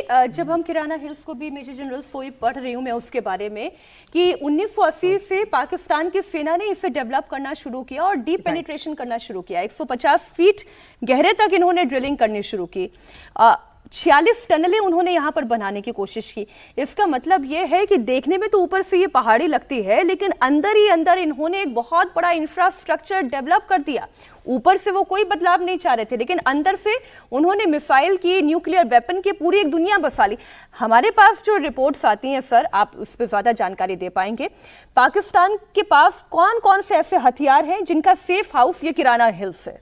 जब हम किराना हिल्स को भी मेजर जनरल सोई पढ़ रही हूँ मैं उसके बारे में कि 1980 से पाकिस्तान की सेना ने इसे डेवलप करना शुरू किया और डीप पेनिट्रेशन करना शुरू किया। 150 फीट गहरे तक इन्होंने ड्रिलिंग करनी शुरू की। 46 टनलें उन्होंने यहाँ पर बनाने की कोशिश की। इसका मतलब ये है कि देखने में तो ऊपर से ये पहाड़ी लगती है, लेकिन अंदर ही अंदर इन्होंने एक बहुत बड़ा इंफ्रास्ट्रक्चर डेवलप कर दिया। ऊपर से वो कोई बदलाव नहीं चाह रहे थे, लेकिन अंदर से उन्होंने मिसाइल की, न्यूक्लियर वेपन की पूरी एक दुनिया बसा ली। हमारे पास जो रिपोर्ट्स आती हैं सर, आप उस पर ज्यादा जानकारी दे पाएंगे, पाकिस्तान के पास कौन कौन से ऐसे हथियार हैं जिनका सेफ हाउस ये किराना हिल्स है?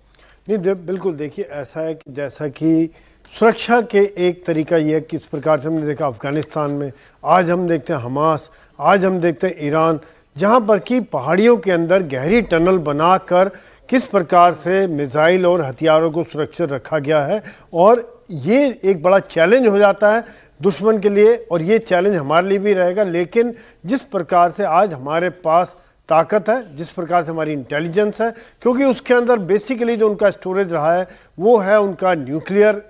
नहीं, बिल्कुल देखिए, ऐसा है कि जैसा कि सुरक्षा के एक तरीका यह है कि इस प्रकार से हमने देखा अफगानिस्तान में, आज हम देखते हैं हमास, आज हम देखते हैं ईरान, जहां पर कि पहाड़ियों के अंदर गहरी टनल बनाकर किस प्रकार से मिसाइल और हथियारों को सुरक्षित रखा गया है। और ये एक बड़ा चैलेंज हो जाता है दुश्मन के लिए, और ये चैलेंज हमारे लिए भी रहेगा। लेकिन जिस प्रकार से आज हमारे पास ताकत है, जिस प्रकार से हमारी इंटेलिजेंस है, क्योंकि उसके अंदर बेसिकली जो उनका स्टोरेज रहा है वो है उनका न्यूक्लियर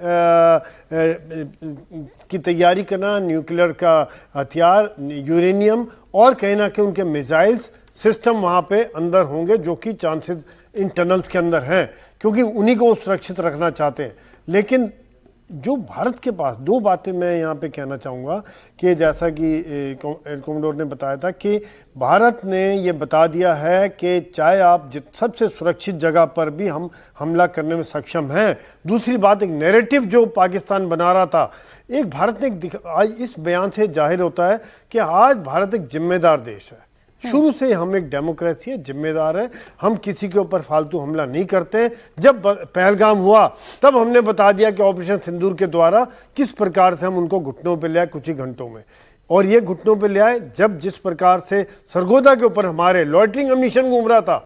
की तैयारी करना, न्यूक्लियर का हथियार, यूरेनियम, और कहीं ना कहीं उनके मिसाइल्स सिस्टम वहाँ पे अंदर होंगे, जो कि चांसेस इन टनल्स के अंदर हैं, क्योंकि उन्हीं को सुरक्षित रखना चाहते हैं। लेकिन जो भारत के पास, दो बातें मैं यहाँ पे कहना चाहूँगा कि जैसा कि एयर कोमोडोर ने बताया था कि भारत ने ये बता दिया है कि चाहे आप सबसे सुरक्षित जगह पर भी हम हमला करने में सक्षम हैं। दूसरी बात, एक नैरेटिव जो पाकिस्तान बना रहा था, एक भारत ने आज इस बयान से जाहिर होता है कि आज भारत एक जिम्मेदार देश है। शुरू से हम एक डेमोक्रेसी है, जिम्मेदार है, हम किसी के ऊपर फालतू हमला नहीं करते। जब पहलगाम हुआ तब हमने बता दिया कि ऑपरेशन सिंदूर के द्वारा किस प्रकार से हम उनको घुटनों पे ले आए कुछ ही घंटों में, और ये घुटनों पे ले आए जब जिस प्रकार से सरगोदा के ऊपर हमारे लॉइटरिंग अम्यूनिशन घूम रहा था।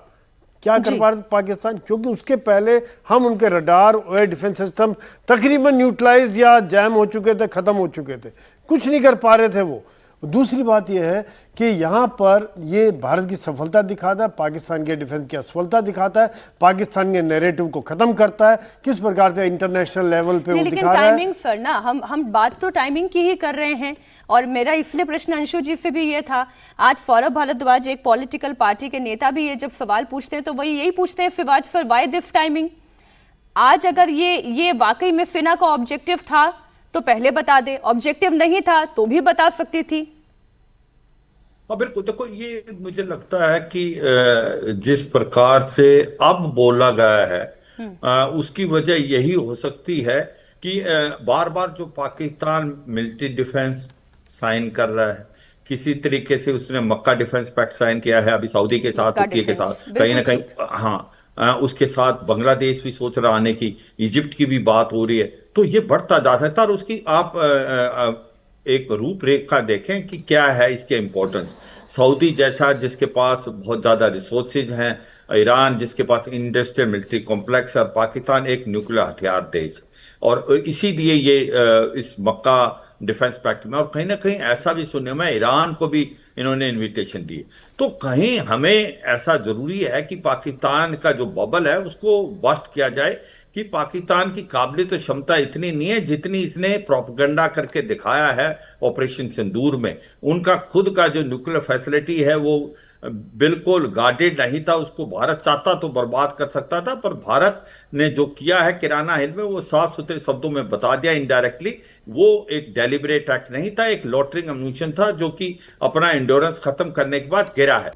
क्या कर पा रहा था पाकिस्तान? क्योंकि उसके पहले हम उनके रडार, एयर डिफेंस सिस्टम तकरीबन न्यूट्रलाइज या जैम हो चुके थे, खत्म हो चुके थे, कुछ नहीं कर पा रहे थे वो। दूसरी बात यह है कि यहाँ पर ये भारत की सफलता दिखाता है, पाकिस्तान के डिफेंस की असफलता दिखाता है, पाकिस्तान के नैरेटिव को खत्म करता है, किस प्रकार से इंटरनेशनल लेवल पे वो दिखा रहा है। टाइमिंग सर ना, हम बात तो टाइमिंग की ही कर रहे हैं। और मेरा इसलिए प्रश्न अंशु जी से भी ये था, आज सौरभ भारद्वाज एक पॉलिटिकल पार्टी के नेता भी ये जब सवाल पूछते हैं तो वही यही पूछते हैं, Siwach sir why this timing? आज अगर ये वाकई में सेना का ऑब्जेक्टिव था तो पहले बता दे, ऑब्जेक्टिव नहीं था तो भी बता सकती थी। हाँ बिल्कुल, देखो ये मुझे लगता है कि जिस प्रकार से अब बोला गया है उसकी वजह यही हो सकती है कि बार बार जो पाकिस्तान मिलिट्री डिफेंस साइन कर रहा है, किसी तरीके से उसने मक्का डिफेंस पैक्ट साइन किया है अभी सऊदी के साथ, तुर्की के साथ, कहीं ना कहीं हाँ उसके साथ बांग्लादेश भी सोच रहा आने की, इजिप्ट की भी बात हो रही है। तो ये बढ़ता जा सकता है। और उसकी आप एक रूपरेखा देखें कि क्या है इसके इम्पोर्टेंस। सऊदी जैसा जिसके पास बहुत ज़्यादा रिसोर्सेज हैं, ईरान जिसके पास इंडस्ट्रियल मिलिट्री कॉम्प्लेक्स है, पाकिस्तान एक न्यूक्लियर हथियार देश, और इसीलिए ये इस मक्का डिफेंस पैक्ट में, और कहीं ना कहीं ऐसा भी सुनने में ईरान को भी इन्होंने इनविटेशन दी। तो कहीं हमें ऐसा जरूरी है कि पाकिस्तान का जो बबल है उसको बस्ट किया जाए कि पाकिस्तान की काबिलियत और क्षमता इतनी नहीं है जितनी इसने प्रोपेगेंडा करके दिखाया है ऑपरेशन सिंदूर में। उनका खुद का जो न्यूक्लियर फैसिलिटी है वो बिल्कुल गार्डेड नहीं था, उसको भारत चाहता तो बर्बाद कर सकता था, पर भारत ने जो किया है किराना हिल में वो साफ सुथरे शब्दों में बता दिया इनडायरेक्टली, वो एक डेलिब्रेट एक्ट नहीं था, एक लॉटरिंग अम्यूनिशन था जो कि अपना एंडोरेंस खत्म करने के बाद गिरा है।